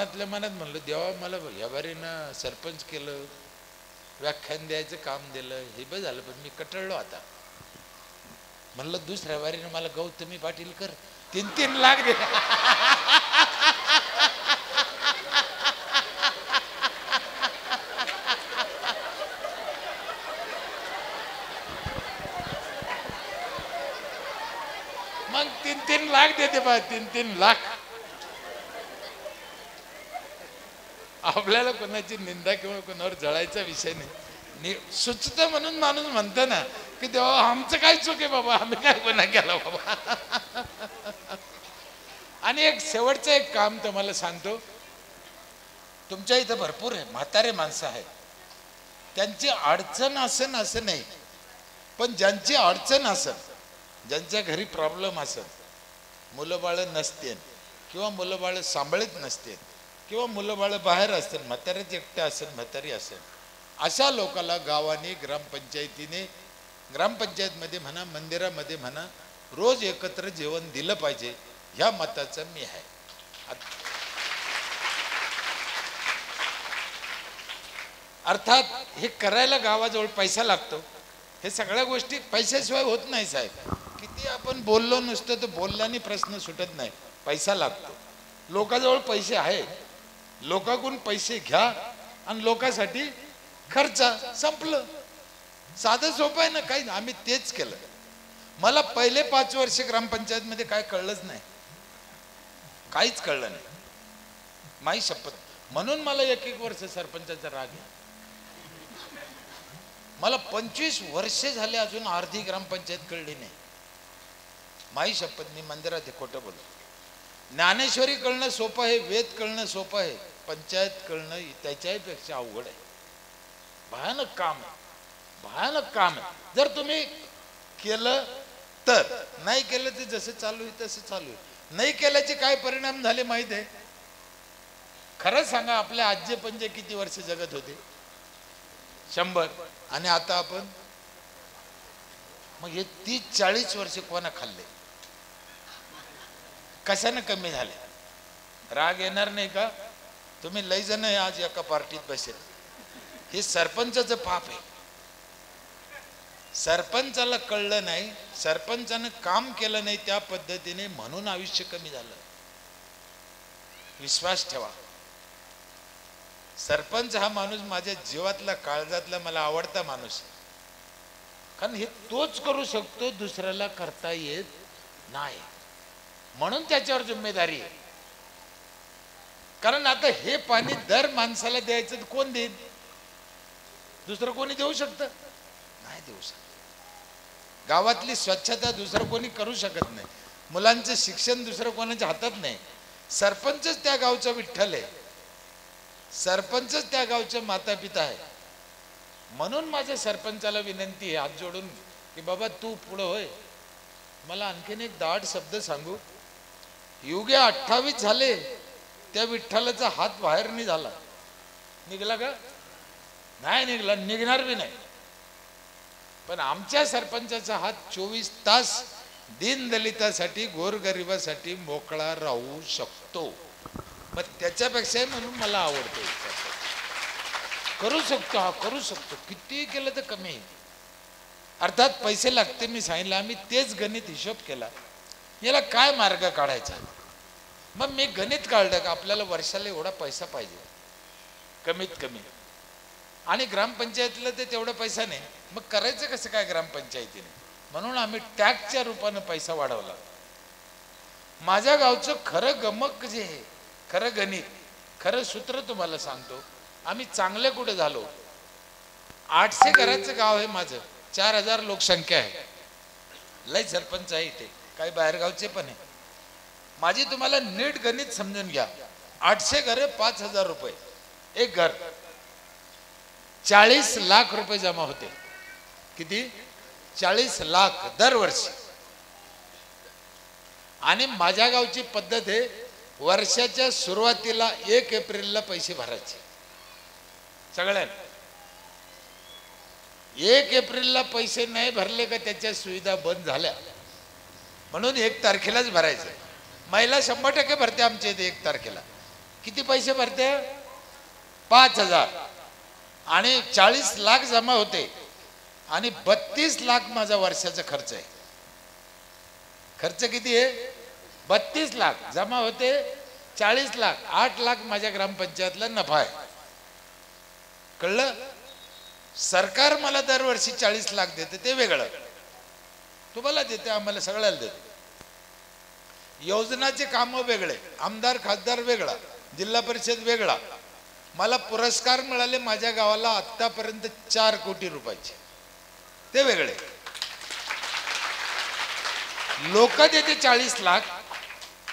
मनातल्या मनात म्हणलं देवा मला या बारीनं सरपंच केलं, व्याख्यान द्यायचं काम दिलं, हे बस झालं, पण मी कटळलो आता. म्हणलं दुसऱ्या बारीनं मला गौतमी पाटील कर, 3-3 लाख दे. मग 3-3 लाख देते बा, 3-3 लाख. आपल्याला कोणाची निंदा किंवा कोणावर जळायचा विषय नाही. सुचत म्हणून माणूस म्हणतो ना की तेव्हा आमचं काय चूक आहे बाबा, आम्ही काय गुन्हा केला बाबा. आणि एक शेवटचं एक काम तुम्हाला सांगतो. तुमच्या इथं भरपूर आहे म्हातारे माणसं आहेत, त्यांची अडचण असेल असं नाही, पण ज्यांची अडचण असेल, ज्यांच्या घरी प्रॉब्लेम असेल, मुलं बाळं नसतील किंवा मुलं बाळं सांभाळत नसतील किंवा मुलं बाळं बाहेर असतील, म्हातारेच एकटे असेल, म्हातारी असेल, अशा लोकांना गावाने ग्रामपंचायतीने, ग्रामपंचायतमध्ये म्हणा, मंदिरामध्ये म्हणा, रोज एकत्र जेवण दिलं पाहिजे, ह्या मताचं मी आहे. अर्थात हे करायला गावाजवळ पैसा लागतो. हे सगळ्या गोष्टी पैशाशिवाय होत नाही साहेब. किती आपण बोललो नुसतं तर बोलल्याने प्रश्न सुटत नाही, पैसा लागतो. लोकांजवळ पैसे आहे, लोकांकडून पैसे घ्या आणि लोकांसाठी खर्च, संपलं. साधं सोपं आहे ना. काही आम्ही तेच केलं. मला पहिले 5 वर्ष ग्रामपंचायत मध्ये काय कळलंच नाही, काहीच कळलं नाही, माई शपथ. म्हणून मला 1-1 वर्ष सरपंचाचा राग आहे. मला 25 वर्षे झाले अजून अर्धी ग्रामपंचायत कळली नाही, माई शपथ. मी मंदिरात खोटं बोलतो. ज्ञानेश्वरी कळणं सोपं आहे, वेद कळणं सोपं आहे, पंचायत कळणं त्याच्यापेक्षा अवघड आहे. भयानक काम आहे, भयानक काम आहे. जर तुम्ही केलं तर, नाही केलं तर जसं चालू आहे तसं चालू आहे. नाही केल्याचे काय परिणाम झाले माहित आहे? खरं सांगा, आपल्या आजी पंजे किती वर्ष जगत होते? 100. आणि आता आपण, मग हे 30-40 वर्ष कोणा खाल्ले? कशाने कमी झाले? राग येणार नाही का? तुम्ही लई जण आज एका पार्टीत बसेल. हे सरपंचाचं पाप आहे. सरपंचाला कळलं नाही, सरपंचानं काम केलं नाही त्या पद्धतीने, म्हणून आयुष्य कमी झालं. विश्वास ठेवा. सरपंच हा माणूस माझ्या जीवातला, काळजातला, मला आवडता माणूस. कारण हे तोच करू शकतो, दुसऱ्याला करता येत नाही, म्हणून त्याच्यावर जिम्मेदारी आहे. कारण आता हे पाणी दर माणसाला द्यायचं तर कोण देईल? दुसरं कोणी देऊ शकतं? नाही देऊ शकत. गावातली स्वच्छता दुसरं कोणी करू शकत नाही. मुलांचं शिक्षण दुसरं कोणाच्या हातात नाही. सरपंचच त्या गावचा विठ्ठल आहे, सरपंचच त्या गावचे माता पिता आहे. म्हणून माझ्या सरपंचाला विनंती आहे हात जोडून की बाबा तू पुढं होय. मला आणखीन एक दाट शब्द सांगू. युगे 28 झाले, त्या विठ्ठलाचा हात बाहेर नाही झाला. निघला का? नाही निघला, निघणार बी नाही. पण आमच्या सरपंचाचा हात 24 तास दीनदलितासाठी, गोरगरिबासाठी मोकळा राहू शकतो. मग त्याच्यापेक्षा म्हणून मला आवडतो. करू शकतो, हा करू शकतो. किती केलं तर कमी. अर्थात पैसे लागते, मी सांगितलं. आम्ही तेच गणित हिशोब केला, याला काय मार्ग काढायचा. मग मी गणित काढलं का आपल्याला वर्षाला एवढा पैसा पाहिजे कमीत कमी, आणि ग्रामपंचायतीला ते तेवढा पैसा नाही. मग करायचं कसं काय ग्रामपंचायतीने? म्हणून आम्ही टॅक्सच्या रूपानं पैसा वाढवला. माझ्या गावचं खरं गमक जे आहे, खरं गणित, खरं सूत्र तुम्हाला सांगतो. आम्ही चांगले कुठे झालो. 800 घराचं गाव आहे माझं, 4000 लोकसंख्या आहे. लय सरपंच आहे इथे, काही बाहेरगावचे पण आहे. माझी तुम्हाला नीट गणित समजून घ्या. 800 घरे, 5000 रुपये एक घर, 40 लाख रुपये जमा होते. किती? 40 लाख दरवर्षी. आणि माझ्या गावची पद्धत आहे, वर्षाच्या सुरुवातीला 1 एप्रिलला पैसे भरायचे सगळ्यांना. 1 एप्रिलला पैसे नाही भरले का त्याच्या सुविधा बंद झाल्या, म्हणून 1 तारखेलाच भरायचं. महिला 100% भरते आमच्या इथे 1 तारखेला. किती पैसे भरते? 5,000. आणि 40 लाख जमा होते आणि 32 लाख माझा वर्षाचा खर्च आहे. खर्च किती आहे? 32 लाख. जमा होते 40 लाख. 8 लाख माझ्या ग्रामपंचायतला नफा आहे. कळलं? सरकार मला दरवर्षी 40 लाख देते, ते वेगळं. तुम्हाला देते, आम्हाला सगळ्याला देते. योजनाचे कामं वेगळे, आमदार खासदार वेगळा, जिल्हा परिषद वेगळा. मला पुरस्कार मिळाले माझ्या गावाला आतापर्यंत 4 कोटी रुपयाचे, ते वेगळे. लोक देते 40 लाख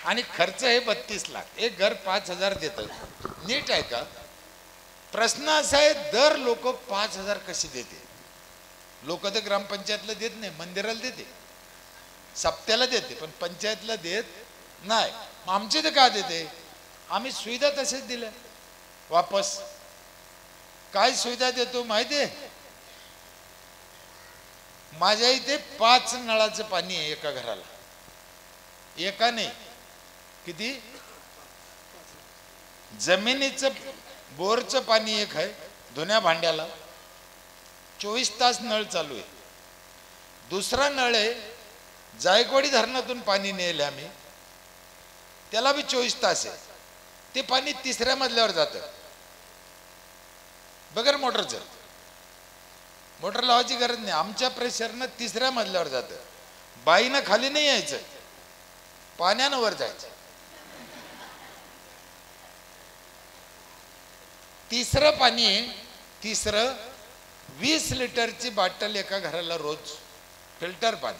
आणि खर्च आहे 32 लाख. एक घर 5,000 देतं. नीट आहे का? प्रश्न असा आहे, दर लोक 5,000 कशी देते? लोक तर ग्रामपंचायतला देत नाही, मंदिराला देते, सप्त्याला देते, पण पंचायतला देत नाही. आमचे तर का देते? आम्ही सुविधा तसेच दिल्या वापस. काय सुविधा देतो माहिती आहे? माझ्या इथे 5 नळाचं पाणी आहे एका घराला. एका नाही, किती? जमिनीचं बोरचं पाणी एक आहे, धुण्या भांड्याला 24 तास नळ चालू आहे. दुसरा नळ आहे, जायकवाडी धरणातून पाणी नेले आम्ही, त्याला बी 24 तास आहे. ते पाणी 3ऱ्या मजल्यावर जातं बगर मोटरचं. मोटर लावायची गरज नाही, आमच्या प्रेशरनं 3ऱ्या मजल्यावर जातं. बाईनं खाली नाही यायचं, पाण्यानं वर जायचं. 3रं पाणी आहे. 3रं 20 लिटरची बाटल एका घराला रोज, फिल्टर पाणी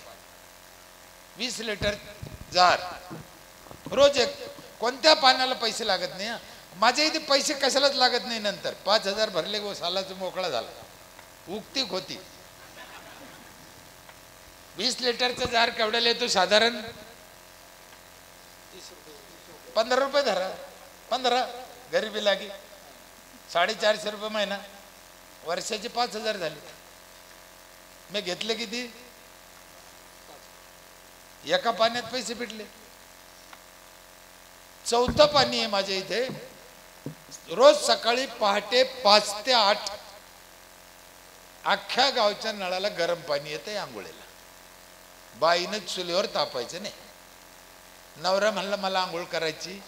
20 लिटर जार रोज. एक कोणत्या पाण्याला पैसे लागत नाही. माझ्या इथे पैसे कशालाच लागत नाही. नंतर 5,000 भरले गो, सालाचं मोकळा झाला. उक्तीक होती. 20 लिटरचा जार केवढ्याला येतो? साधारण 15 रुपये धरा. 15 गरिबी लागी 450 रुपये महिना. वर्षाचे 5,000 झाले. मी घेतले किती? एका पाण्यात पैसे भेटले. 4थं पाणी आहे माझ्या इथे. रोज सकाळी पहाटे 5 ते 8 अख्ख्या गावच्या नळाला गरम पाणी येते आंघोळीला. बाईनं चुलीवर तापायचं नाही. नवरा म्हणला मला आंघोळ करायची,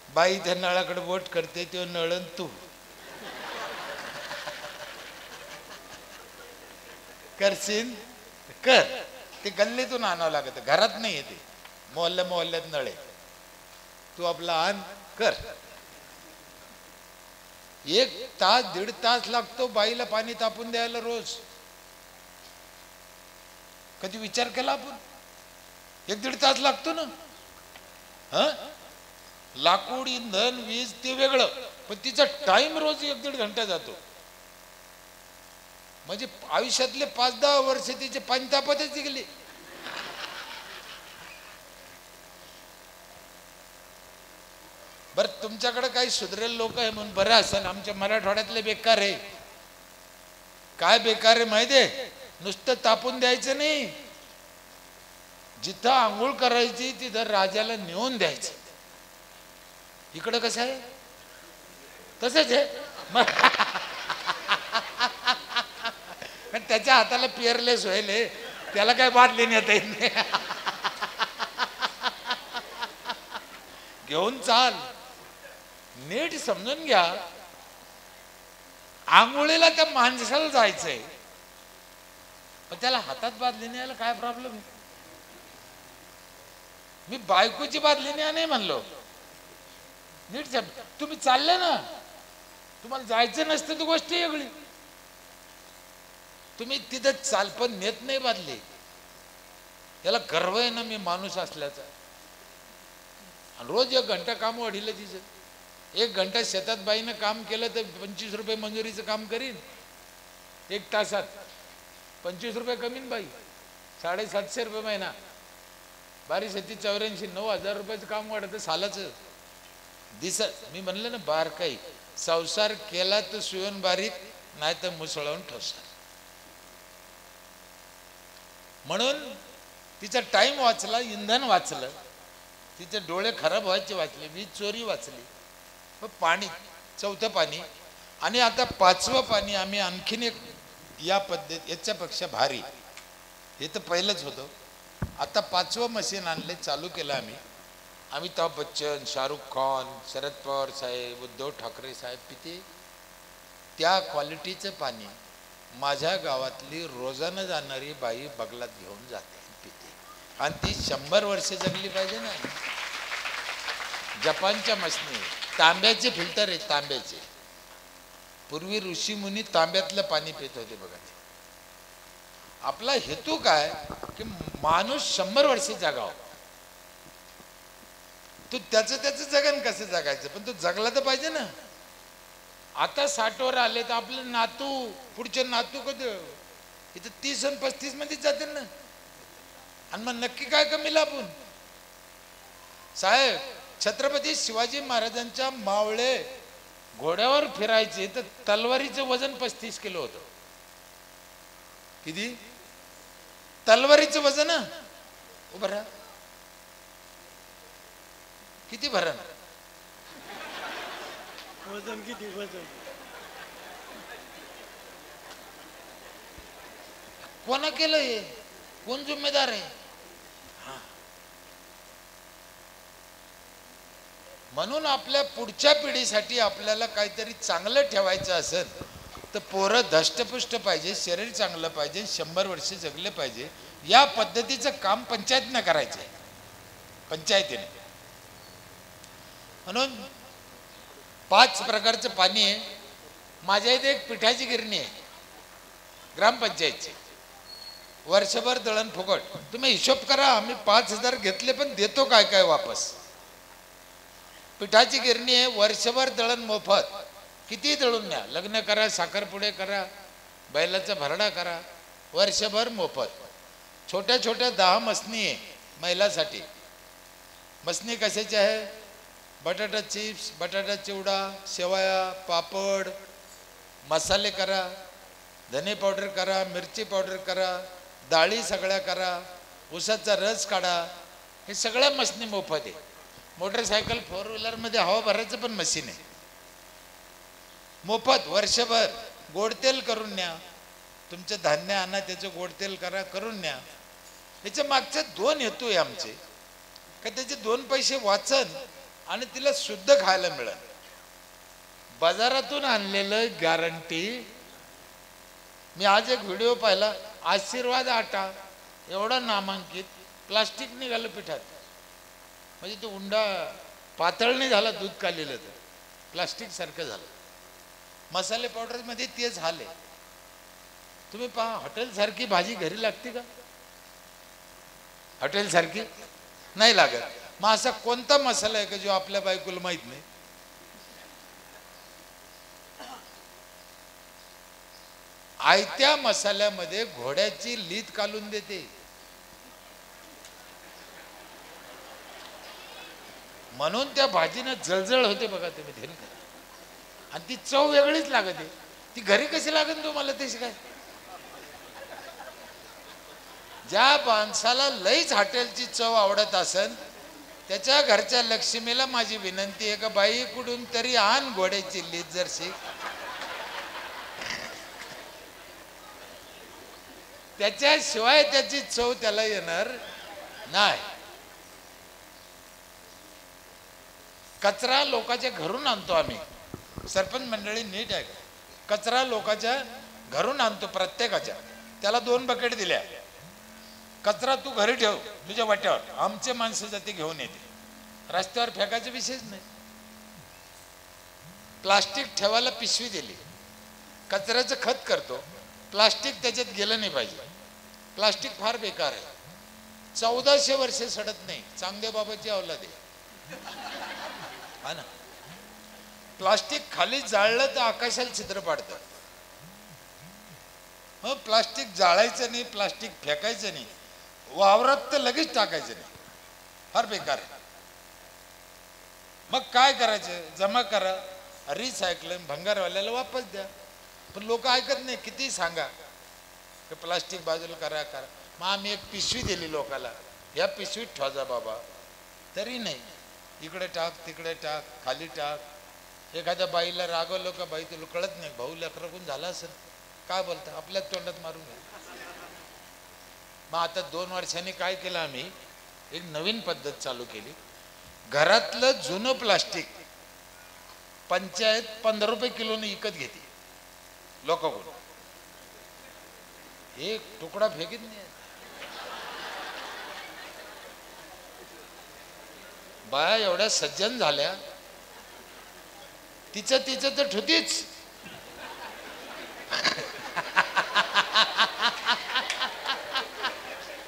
बाई त्या नळाकडे बोट करते, तो नळन तू करशील कर. ते गल्लीतून आणावं लागत, घरात नाही येते. मोहल्ल्यात नळे, तू आपला आण कर. 1 तास 1.5 तास लागतो बाईला पाणी तापून द्यायला रोज. कधी विचार केला आपण? 1-1.5 तास लागतो ना. लाकूड, इंधन, वीज ते वेगळं, पण तिचा टाइम रोज 1-1.5 घंटा जातो. म्हणजे आयुष्यातले 5-10 वर्ष तिचे पाणी तापतच गेले. बर, तुमच्याकडे काही सुधरेल लोक आहे म्हणून बरं असेल. आमच्या मराठवाड्यातले बेकार आहे. काय बेकार आहे माहिती आहे? नुसतं तापून द्यायचं नाही, जिथं आंघोळ करायची तिथं राजाला नेऊन द्यायचं. इकडं कसं आहे? तसंच आहे. त्याच्या हाताला पिअरलेस होईल, त्याला काय बादली नेता येत नाही. घेऊन चाल. नीट समजून घ्या, आंघोळीला त्या माणसाला जायचंय, पण त्याला हातात बादली न्यायला काय प्रॉब्लेम आहे? मी बायकोची बादली न्या नाही म्हणलो. नीट समज. तुम्ही चालले ना, तुम्हाला जायचं नसतं तर गोष्ट वेगळी. तुम्ही तिथं चाल, पण नेत नाही बादली. याला गर्व आहे ना मी माणूस असल्याचा. रोज 1 घंटा काम वाढील तिचं. 1 घंटा शेतात बाईनं काम केलं तर 25 रुपये मंजुरीचं काम करीन. 1 तासात 25 रुपये कमीन बाई. 750 रुपये महिना. 12-7-84 9,000 रुपयाचं काम वाढतं सालाचं. दिसत मी म्हणलं ना, बारकाई संसार केला तर सुयन बारीक, नाही तर मुसळवून ठोसा. म्हणून तिचा टाइम वाचला, इंधन वाचलं, तिचे डोळे खराब व्हायचे वाचले, वीज चोरी वाचली. पाणी, चौथं पाणी. आणि आता पाचवं पाणी आम्ही आणखीन एक या पद्धत याच्यापेक्षा भारी, हे तर पहिलंच होतं, आता पाचवं मशीन आणले, चालू केलं आम्ही. अमिताभ बच्चन, शाहरुख खान, शरद पवार साहेब, उद्धव ठाकरे साहेब पिते त्या क्वालिटीचं पाणी माझ्या गावातली रोजानं जाणारी बाई बगलात घेऊन जाते पिते. आणि ती 100 वर्षे जगली पाहिजे ना. जपानच्या मशनी तांब्याचे फिल्टर आहेत, तांब्याचे. पूर्वी ऋषी मुनी तांब्यातलं पाणी पित होते बघा. आपला हेतू काय की माणूस 100 वर्षे जगावं. तू त्याचं जगन कसं जगायचं, पण तू जगला तर पाहिजे ना. आता 60 वर आले तर आपले नातू, पुढचे नातू कधी इथं 30 आणि 35 मध्येच जातील ना. आणि मग नक्की काय कमी लाभून. साहेब, छत्रपती शिवाजी महाराजांच्या मावळे घोड्यावर फिरायचे तर तलवारीचं वजन 35 किलो होतं. किती? तलवारीचं वजन उभं राहा, किती भरण वजन, किती वजन, कोणा केलं हे, कोण जिम्मेदार आहे. म्हणून आपल्या पुढच्या पिढीसाठी आपल्याला काहीतरी चांगलं ठेवायचं असेल तर पोरं धष्टपुष्ट पाहिजे, शरीर चांगलं पाहिजे, 100 वर्षे जगले पाहिजे. या पद्धतीचं काम पंचायतीनं करायचं आहे, पंचायतीने. म्हणून 5 प्रकारचं पाणी आहे. माझ्या इथे एक पिठाची गिरणी आहे ग्रामपंचायतची, वर्षभर दळण फुकट. तुम्ही हिशोब करा, आम्ही 5000 घेतले पण देतो काय काय वापस. पिठाची गिरणी आहे, वर्षभर दळण मोफत. किती दळून न्या, लग्न करा, साखरपुडे करा, बैलाचा भरडा करा, वर्षभर मोफत. छोट्या छोट्या 10 मसनी आहे महिलासाठी. मसनी कशाची आहे? बटाटा चिप्स, बटाटा चिवडा, शेवया, पापड, मसाले करा, धने पावडर करा, मिरची पावडर करा, डाळी सगळ्या करा, ऊसाचा रस काढा. हे सगळ्या मसनी मोफत आहे. मोटरसायकल 4 व्हीलरमध्ये हवा भरायचं पण मशीन आहे मोफत. वर्षभर गोडतेल करून न्या, तुमचं धान्य आणा, त्याचं गोडतेल करा, करून न्या. याच्या मागचे 2 हेतू आहे आमचे, का त्याचे 2 पैसे वाचन आणि तिला शुद्ध खायला मिळेल. बाजारातून आणलेलं गॅरंटी. मी आज एक व्हिडिओ पाहिला, आशीर्वाद आटा एवढा नामांकित, प्लास्टिक निघालं पिठात. म्हणजे तो उंडा पातळ नाही झाला, दूध काढलेलं तर प्लास्टिक सारखं झालं. मसाले पावडर मध्ये तेच झाले. तुम्ही पहा, हॉटेल सारखी भाजी घरी लागते का? हॉटेल सारखी नाही लागत. मग असा कोणता मसाला आहे का जो आपल्या बायकोला माहित नाही? आयत्या मसाल्यामध्ये घोड्याची लीद काढून देते. म्हणून त्या भाजीनं जळजळ होते बघा तुम्ही घरी. आणि ती चव वेगळीच लागते. ती घरी कशी लागेल तुम्हाला तशी काय? ज्या माणसाला लईच हॉटेलची चव आवडत असेल त्याच्या घरच्या लक्ष्मीला माझी विनंती आहे का बाई कुठून तरी आण घोड्याची लीद जरशी. त्याच्याशिवाय त्याची चव त्याला येणार नाही. कचरा लोकांच्या घरून आणतो आम्ही. सरपंच मंडळी नीट आहे. कचरा लोकांच्या घरून आणतो प्रत्येकाच्या. त्याला 2 बकेट दिल्या. कचरा तू घरी ठेव तुझ्या वाट्यावर, आमचे माणसं जाते घेऊन येते. रस्त्यावर फेकायचा विषयच नाही. प्लास्टिक ठेवायला पिशवी दिली, कचऱ्याचं खत करतो. प्लास्टिक त्याच्यात गेलं नाही पाहिजे. प्लास्टिक फार बेकार आहे. 1400 वर्षे सडत नाही. चांगल्या बाबाची औलाद आहे हा ना. प्लास्टिक खाली जाळलं तर आकाशाला छिद्र पाडतं. मग प्लास्टिक जाळायचं नाही, प्लास्टिक फेकायचं नाही, वावरात तर लगेच टाकायचं नाही. फार बेकार आहे. मग काय करायचं? जमा करा, रिसायकलिंग, भंगारवाल्याला वापस द्या. पण लोक ऐकत नाही. किती सांगा की प्लास्टिक बाजूला करा करा. मग आम्ही एक पिशवी दिली लोकाला, या पिशवीत ठेवा बाबा. तरी नाही. इकडे टाक, तिकडे टाक, खाली टाक. एखाद्या बाईला रागवलं का, बाई तुला कळत नाही, भाऊ लेकराकून झाला असेल, काय बोलता, आपल्याच तोंडात मारून घ्या. मग आता 2 वर्षांनी काय केलं आम्ही, एक नवीन पद्धत चालू केली. घरातलं जुनं प्लास्टिक पंचायत 15 रुपये किलोने विकत घेते लोकांकडून. एक तुकडा फेकीत नाही. बाया एवढ्या सज्जन झाल्या, तिचं तर ठुतीच.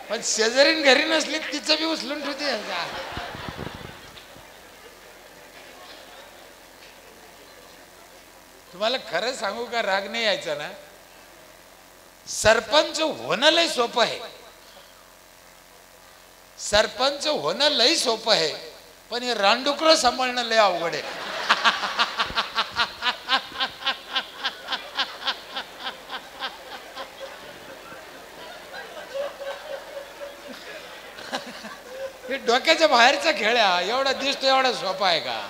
पण शेजारीन घरी नसली तिचं बी उचलून ठुती. तुम्हाला खरं सांगू का, राग नाही यायचा ना, सरपंच होणं लय सोपं आहे. सरपंच होणं लय सोपं आहे, पण हे रानडुकरं सांभाळणं लय अवघड आहे. हे डोक्याच्या बाहेरचा खेळ आहे. एवढा दिसतो एवढा सोपा आहे का?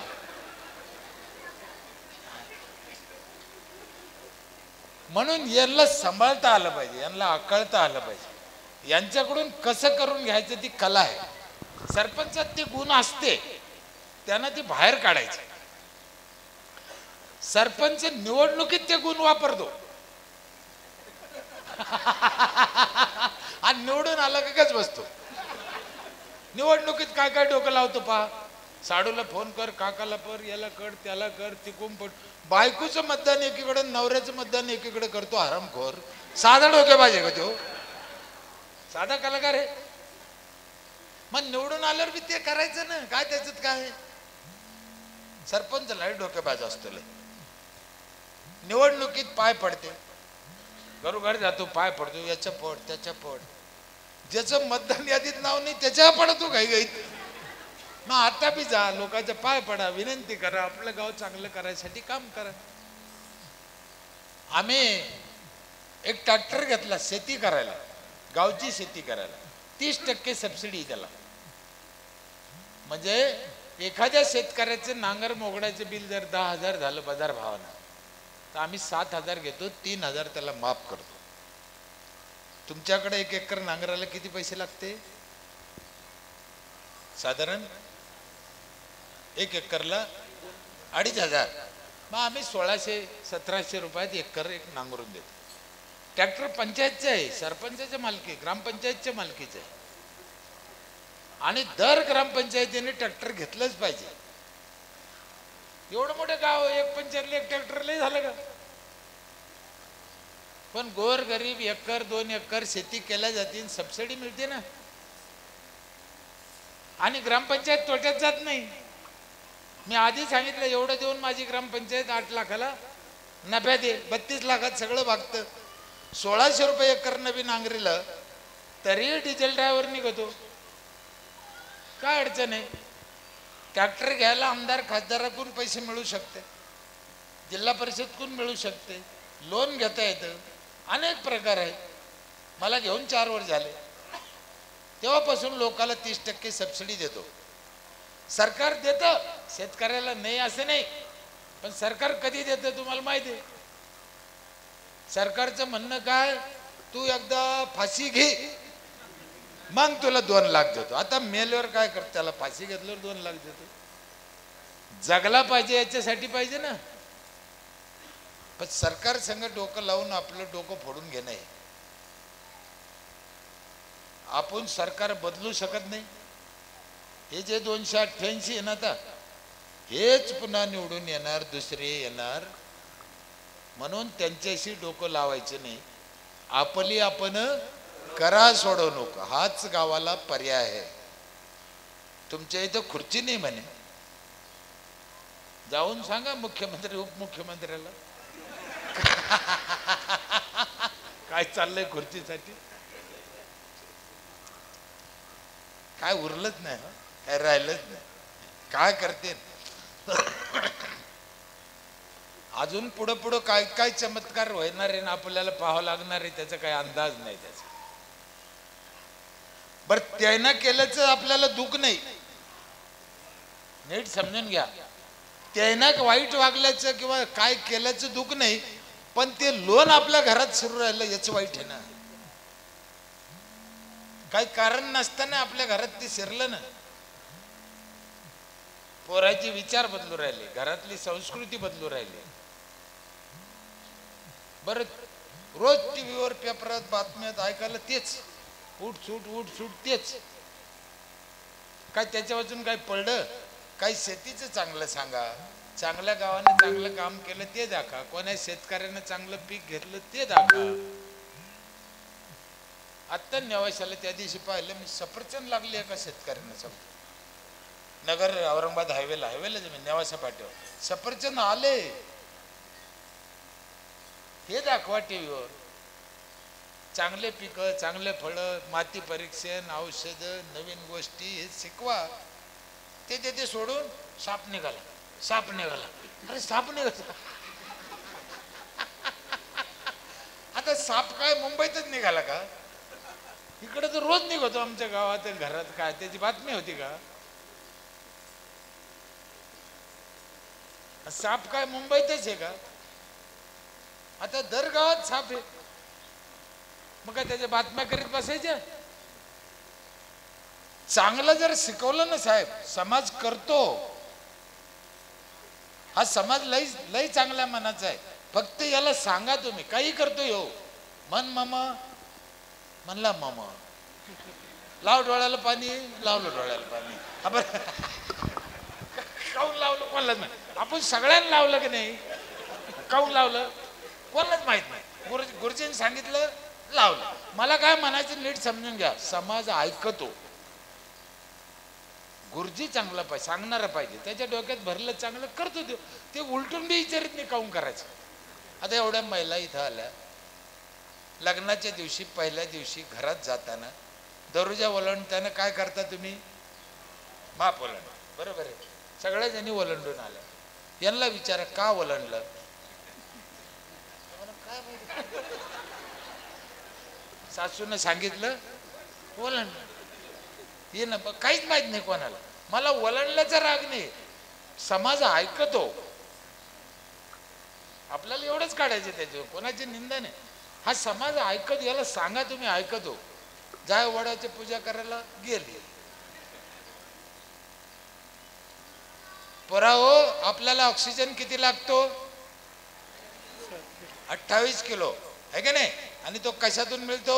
म्हणून यांना सांभाळता आलं पाहिजे, यांना आकळता आलं पाहिजे. यांच्याकडून कसं करून घ्यायचं ती कला आहे. सरपंचात ते गुण असते, त्यांना ते बाहेर काढायचे. सरपंच निवडणुकीत ते गुण वापरतो आणि निवडून आला का बसतो. निवडणुकीत काय काय डोकं लावतो पहा. साडूला फोन कर, काकाला कर, याला कर, त्याला कर, तिकून पड. बायकोचं मतदान एकीकडे, नवऱ्याचं मतदान एकीकडे करतो हरामखोर. साधा डोकेबाज आहे का तो? साधा कलाकार आहे. मग निवडून आल्यावर बी ते करायचं ना, काय त्याच्यात काय. सरपंच लय डोकेबाज असतो. निवडणुकीत पाय पडते, घरोघर जातो, पाय पडतो, याच्या पड त्याच्या पड. ज्याचं मतदान यादीत नाव नाही त्याच्या पडतो काही काही. मग आता बी जा, लोकांच्या पाय पडा, विनंती करा, आपलं गाव चांगलं करायसाठी काम करा. आम्ही एक ट्रॅक्टर घेतला शेती करायला, गावची शेती करायला. 30% सबसिडी त्याला. म्हणजे एखाद्या शेतकऱ्याचे नांगर मोगड्याचे बिल जर 10,000 झालं बाजार भावानं, तर आम्ही 7,000 घेतो, 3,000 त्याला माफ करतो. तुमच्याकडे 1 एकर नांगराला किती पैसे लागते? साधारण 1 एकरला 2,500. मग आम्ही 1,600-1,700 रुपयात एकर एक नांगरून देतो. ट्रॅक्टर पंचायतचे आहे, सरपंचाच्या मालकी, ग्रामपंचायतच्या मालकीचे आहे. आणि दर ग्रामपंचायतीने ट्रॅक्टर घेतलंच पाहिजे. एवढं मोठं गाव, एक पंचायतला एक ट्रॅक्टर लय झालं का? पण गोर गरीब 1 एकर 2 एकर शेती केल्या जातील, सबसिडी मिळते ना. आणि ग्रामपंचायत तोट्यात जात नाही. मी आधी सांगितलं, एवढं देऊन माझी ग्रामपंचायत 8 लाखाला नफ्यात दे, 32 लाखात सगळं भागतं. 1,600 रुपये एकर नवीन नांगरीला तरी डिझेल ड्रायव्हर निघतो, काय अडचण आहे. ट्रॅक्टर घ्यायला आमदार खासदाराकडून पैसे मिळू शकते, जिल्हा परिषदकडून मिळू शकते, लोन घेता येतं, अनेक प्रकार आहेत. मला घेऊन 4 वर्ष झाले. तेव्हापासून लोकाला 30% सबसिडी देतो. सरकार देतं, शेतकऱ्याला नाही असं नाही. पण सरकार कधी देतं तुम्हाला माहिती आहे? सरकारचं म्हणणं काय, तू एकदा फाशी घे मग तुला 2 लाख देतो. आता मेलवर काय करतो, त्याला फाशी घेतल्यावर 2 लाख देतो. जगला पाहिजे याच्यासाठी पाहिजे ना. पण सरकार संग डोकं लावून आपलं डोकं फोडून घेणं आहे. आपण सरकार बदलू शकत नाही. हे जे 288 आहे ना, आता हेच पुन्हा निवडून येणार, दुसरे येणार. म्हणून त्यांच्याशी डोकं लावायचं नाही. आपली आपण करा सोडवणूक, हाच गावाला पर्याय आहे. तुमच्या इथं खुर्ची नाही म्हणे, जाऊन सांगा मुख्यमंत्री उपमुख्यमंत्र्याला काय चाललंय खुर्चीसाठी. काय उरलंच नाही, काय राहिलंच नाही. काय करते अजून पुढं पुढं काय काय चमत्कार होणार आहे ना, आपल्याला पाहावं लागणार आहे. त्याचा काही अंदाज नाही त्याचा. बरं, त्यानं केल्याचं आपल्याला दुःख नाही, नीट समजून घ्या. त्यांना वाईट वागल्याचं किंवा काय केल्याचं दुःख नाही, पण ते लोन आपल्या घरात सुरू राहिलं याचं वाईट आहे ना. काही कारण नसताना आपल्या घरात ते शिरलं ना. पोराचे विचार बदलू राहिले, घरातली संस्कृती बदलू राहिली. बरं, रोज टीव्हीवर पेपरात बातम्यात ऐकायला तेच, उठ सूट तेच. काय त्याच्या वाचून काय पडलं? काही शेतीचं चांगलं सांगा, चांगल्या गावाने चांगलं काम केलं ते दाखवा, कोणा शेतकऱ्यानं चांगलं पीक घेतलं ते दाखवा. आत्ता नेवाशाला त्या दिवशी पाहिलं मी, सफरचंद लागली एका शेतकऱ्यानं. नगर औरंगाबाद हायवेला जमीन नेवासा पाठव सफरचंद आले, हे दाखवा टीव्हीवर. चांगले पिकं, चांगले फळं, माती परीक्षण, औषधं, नवीन गोष्टी हे शिकवा. ते सोडून साप निघाला. अरे साप निघाला. आता साप काय मुंबईतच निघाला का? इकडे तर रोज निघतो आमच्या गावात, घरात. काय त्याची बातमी होती का? साप काय मुंबईतच आहे का? आता दर गावात साप आहे. मग काय त्याच्या बातम्या करीत बसायच्या? चांगलं जर शिकवलं ना साहेब, समाज करतो. हा समाज लई चांगल्या मनाचा आहे. फक्त याला सांगा तुम्ही, काही करतो यो मन मामा म्हणला, मामा लाव डोळ्याला पाणी, लावलं डोळ्याला पाणी. काऊन लावलं कोणालाच नाही. आपण सगळ्यांना लावलं की नाही, काऊन लावलं कोणालाच माहित नाही. गुरुजींनी सांगितलं, लावलं. मला काय म्हणायचं नीट समजून घ्या. समाज ऐकतो. गुरुजी चांगला पाहिजे, सांगणारा पाहिजे, त्याच्या डोक्यात भरलं चांगलं करतो ते उलटून बी विचारित नाही काऊन करायचं. आता एवढ्या महिला इथं आल्या, लग्नाच्या दिवशी पहिल्या दिवशी घरात जाताना दरवाजा ओलांडताना काय करता तुम्ही? माप ओलांड. बरोबर आहे. सगळ्या जणी ओलांडून आल्या. यांना विचारा का ओलांडलं? काय सासूनं सांगितलं ओलांडलं. हे ना, काहीच माहित नाही कोणाला. मला ओलांडल्याचा राग नाही, समाज ऐकतो. आपल्याला एवढंच काढायचं त्याच्यावर, कोणाची निंदा नाही. हा समाज ऐकतो, याला सांगा तुम्ही ऐकतो. जाय वडाची पूजा करायला गेली. पोरा हो, आपल्याला ऑक्सिजन किती लागतो? 28 किलो आहे का नाही? आणि तो कशातून मिळतो?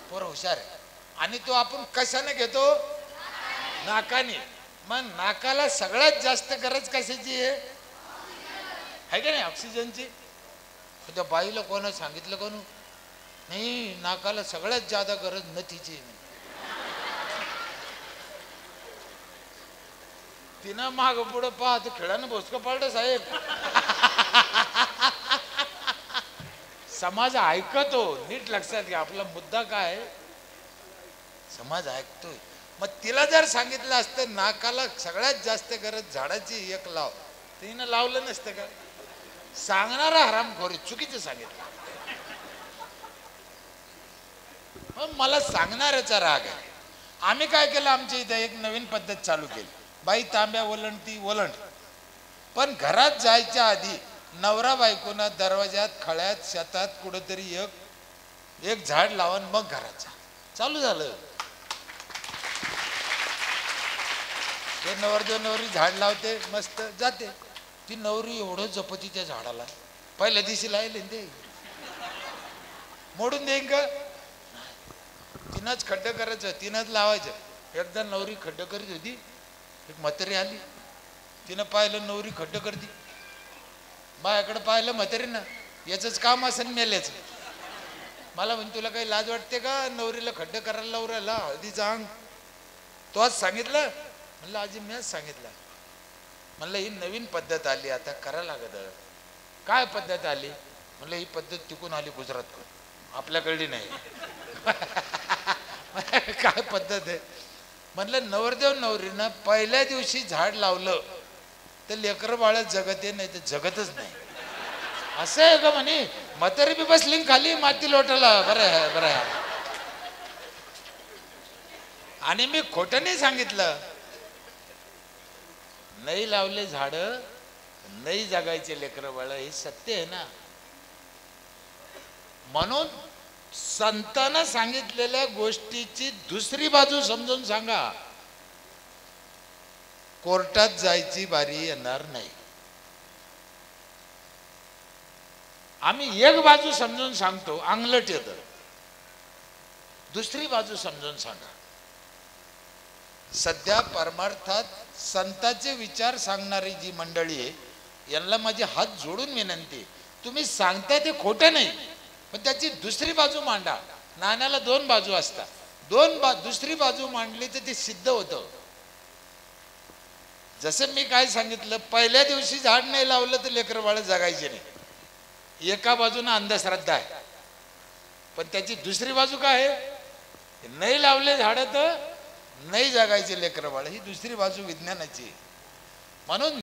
पोरं हुशार आहे. आणि तो आपण कशाने घेतो? नाकाने. मग नाकाला सगळ्यात जास्त गरज कशाची आहे का नाही? ऑक्सिजनची. त्या बाईला कोणा सांगितलं कोण? नाही, नाकाला सगळ्यात जादा गरज नथीची. तिनं माग पुढं पाहत खेळानं भोसकं पाळलं साहेब. समाज ऐकतो. नीट लक्षात घ्या, आपला मुद्दा काय? समाज ऐकतोय. मग तिला जर सांगितलं असतं नाकाला सगळ्यात जास्त गरज झाडाची, एक लाव, तिनं लावलं नसतं का? सांगणारा हरामखोरी, चुकीचं सांगितलं. मग मला सांगणाऱ्याचा राग आहे. आम्ही काय केलं, आमच्या इथं एक नवीन पद्धत चालू केली. बाई तांब्या ओलंडती ओलंड, पण घरात जायच्या आधी नवरा बायकोना दरवाजात, खळ्यात, शेतात कुठंतरी एक झाड लावून मग घरात जा. चालू झालं. ते नवरदेव नवरी झाड लावते, मस्त जाते. ती नवरी एवढं जपती त्या झाडाला. पहिल्या दिवशी लायले ते मोडून देईन का? तिनंच खड्डं करायचं, तिनंच लावायचं. एकदा नवरी खड्डं करीत होती, एक म्हातारी आली. तिनं पाहिलं नवरी खड्डं करती. बायाकडे पाहिलं म्हातारीनं, याचंच काम असं मेल्याचं. मला म्हणे, तुला काही लाज वाटते का? नवरीला खड्डं करायला लावू राहिला, हळदीचा अंग. तो आज सांगितलं? म्हणलं आजी मीच सांगितलं. म्हणलं ही नवीन पद्धत आली, आता करा लागत. काय पद्धत आली? म्हणलं ही पद्धत तिकून आली गुजरातकडून, आपल्याकडली नाही. काय पद्धत आहे? म्हणलं नवरदेव नवरीनं पहिल्या दिवशी झाड लावलं तर लेकरं बाळ जगते, नाही तर जगतच नाही. असं आहे का म्हणे? म्हातारी बी बसली खाली माती लोटाला. बरं आहे, बरं आहे. आणि मी खोटं नाही सांगितलं. नाही लावले झाड नाही जगायचे लेकरं बाळ, हे सत्य आहे ना. म्हणून संतांना सांगितलेल्या गोष्टीची दुसरी बाजू समजून सांगा, कोर्टात जायची बारी येणार नाही. आम्ही एक बाजू समजून सांगतो, अंगलट येतं. दुसरी बाजू समजून सांगा. सध्या परमार्थात संतांचे विचार सांगणारी जी मंडळी आहे, यांना माझी हात जोडून विनंती, तुम्ही सांगता ते खोटं नाही, पण त्याची दुसरी बाजू मांडा. नाण्याला दोन बाजू असतात. दुसरी बाजू मांडली तर ते सिद्ध होतं. जसं मी काय सांगितलं, पहिल्या दिवशी झाड नाही लावलं तर लेकरं बाळ जगायचे नाही. एका बाजूने अंधश्रद्धा आहे, पण त्याची दुसरी बाजू काय आहे, नाही लावले झाड तर नाही जगायचे लेकरं बाळ, ही दुसरी बाजू विज्ञानाची. म्हणून